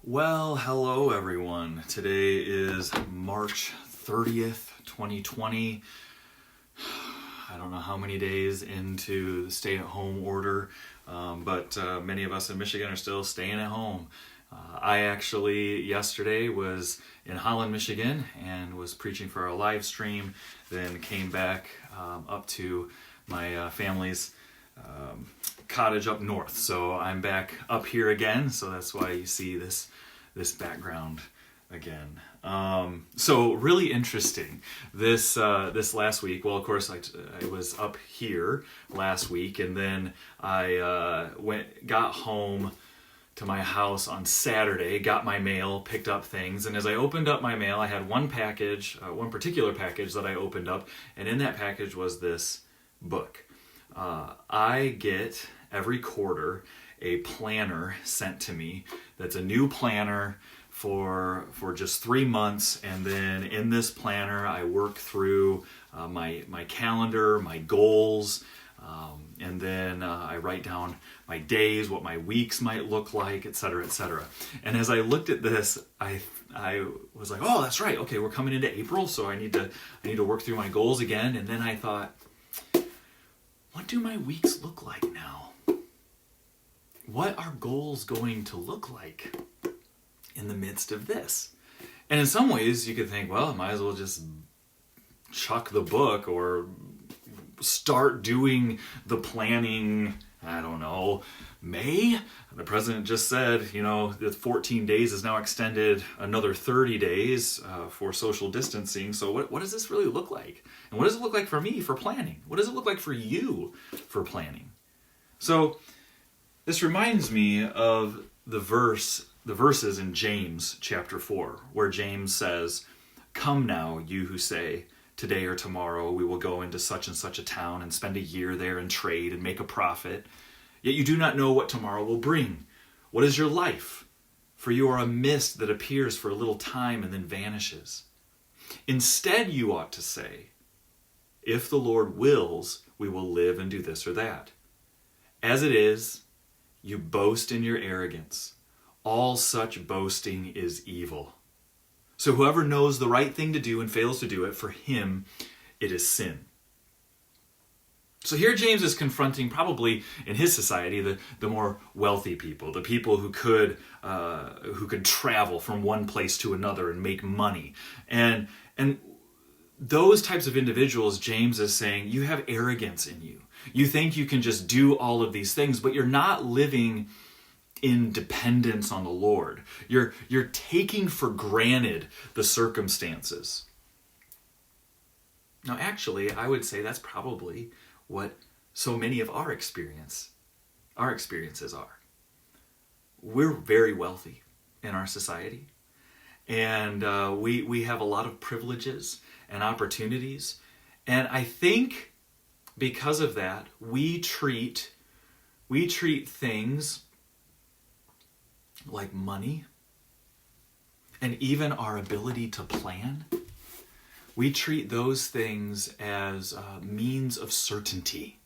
Well, hello everyone. Today is March 30th, 2020. I don't know how many days into the stay-at-home order, but many of us in Michigan are still staying at home. I actually, yesterday, was in Holland, Michigan, and was preaching for our live stream, then came back up to my family's cottage up north. So I'm back up here again, so that's why you see this background again. So really interesting. This last week, well, of course, I was up here last week, and then I got home to my house on Saturday, got my mail, picked up things, and as I opened up my mail, I had one particular package that I opened up, and in that package was this book. I get every quarter a planner sent to me that's a new planner for just 3 months, and then in this planner I work through my calendar, my goals, and then I write down my days, what my weeks might look like, etc., etc. And as I looked at this, I was like, oh, that's right, okay, we're coming into April, so I need to work through my goals again. And then I thought, what do my weeks look like now? What are goals going to look like in the midst of this? And in some ways you could think, well, I might as well just chuck the book or start doing the planning, I don't know, May? The president just said, the 14 days is now extended another 30 days for social distancing. So what does this really look like? And what does it look like for me for planning? What does it look like for you for planning? So this reminds me of the verses in James chapter 4, where James says, "Come now, you who say, today or tomorrow we will go into such and such a town and spend a year there and trade and make a profit. Yet you do not know what tomorrow will bring. What is your life? For you are a mist that appears for a little time and then vanishes. Instead you ought to say, if the Lord wills, we will live and do this or that. As it is, you boast in your arrogance. All such boasting is evil. So whoever knows the right thing to do and fails to do it, for him it is sin." So here James is confronting, probably in his society, the more wealthy people, the people who could travel from one place to another and make money. And those types of individuals, James is saying, you have arrogance in you. You think you can just do all of these things, but you're not living in dependence on the Lord. You're taking for granted the circumstances. Now, actually, I would say that's probably what so many of our experiences are. We're very wealthy in our society, and we have a lot of privileges and opportunities, and I think because of that, we treat things like money and even our ability to plan. We treat those things as means of certainty.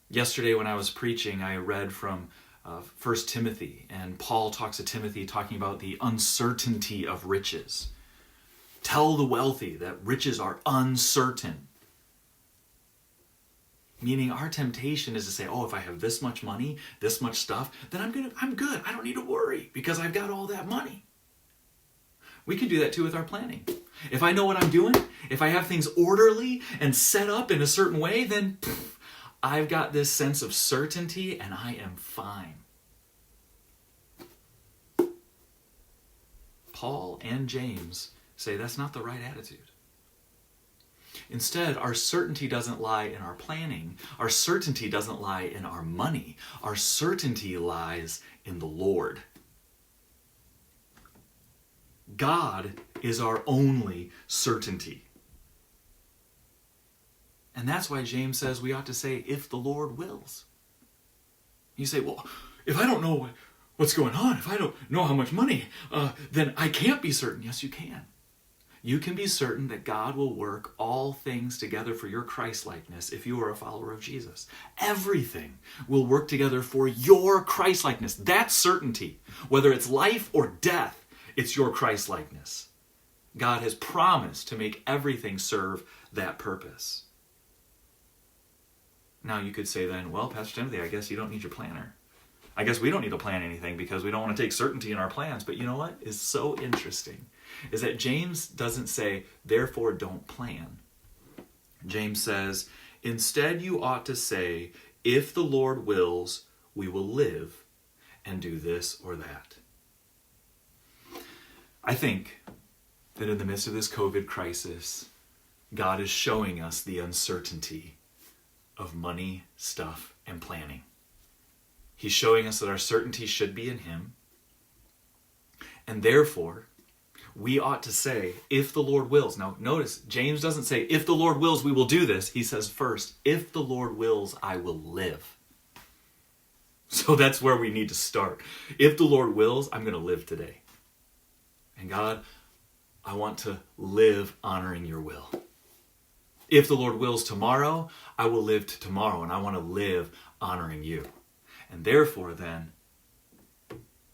Yesterday when I was preaching, I read from 1 Timothy, and Paul talks to Timothy talking about the uncertainty of riches. Tell the wealthy that riches are uncertain. Meaning our temptation is to say, oh, if I have this much money, this much stuff, then I'm good. I don't need to worry because I've got all that money. We can do that too with our planning. If I know what I'm doing, if I have things orderly and set up in a certain way, then I've got this sense of certainty and I am fine. Paul and James say that's not the right attitude. Instead, our certainty doesn't lie in our planning. Our certainty doesn't lie in our money. Our certainty lies in the Lord. God is our only certainty. And that's why James says we ought to say, if the Lord wills. You say, well, if I don't know what's going on, if I don't know how much money, then I can't be certain. Yes, you can. you can be certain that God will work all things together for your Christ-likeness if you are a follower of Jesus. Everything will work together for your Christ-likeness. That's certainty. Whether it's life or death, it's your Christ-likeness. God has promised to make everything serve that purpose. Now you could say then, well, Pastor Timothy, I guess you don't need your planner. I guess we don't need to plan anything because we don't want to take certainty in our plans. But you know what is so interesting is that James doesn't say, therefore don't plan. James says, instead you ought to say, if the Lord wills, we will live and do this or that. I think that in the midst of this COVID crisis, God is showing us the uncertainty of money, stuff, and planning. He's showing us that our certainty should be in Him. And therefore, we ought to say, if the Lord wills. Now, notice, James doesn't say, if the Lord wills, we will do this. He says first, if the Lord wills, I will live. So that's where we need to start. If the Lord wills, I'm going to live today. And God, I want to live honoring your will. If the Lord wills tomorrow, I will live to tomorrow, and I want to live honoring you. And therefore then,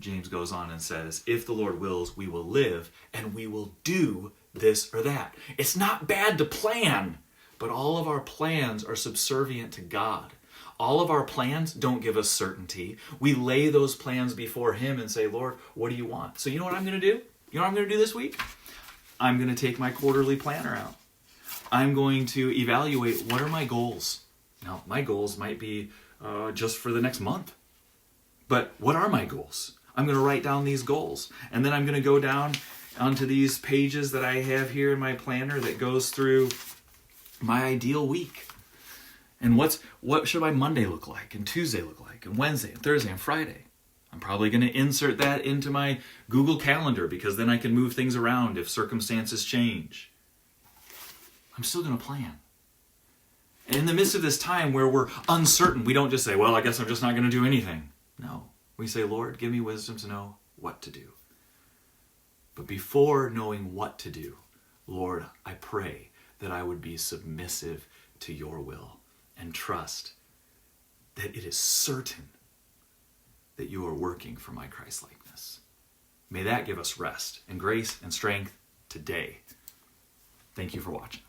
James goes on and says, if the Lord wills, we will live, and we will do this or that. It's not bad to plan, but all of our plans are subservient to God. All of our plans don't give us certainty. We lay those plans before Him and say, Lord, what do you want? So you know what I'm going to do? You know what I'm going to do this week? I'm going to take my quarterly planner out. I'm going to evaluate what are my goals. Now, my goals might be just for the next month. But what are my goals? I'm going to write down these goals. And then I'm going to go down onto these pages that I have here in my planner that goes through my ideal week. And what should my Monday look like? And Tuesday look like? And Wednesday and Thursday and Friday? I'm probably going to insert that into my Google Calendar because then I can move things around if circumstances change. I'm still going to plan. And in the midst of this time where we're uncertain, we don't just say, well, I guess I'm just not going to do anything. No. We say, Lord, give me wisdom to know what to do. But before knowing what to do, Lord, I pray that I would be submissive to your will and trust that it is certain that you are working for my Christ-likeness. May that give us rest and grace and strength today. Thank you for watching.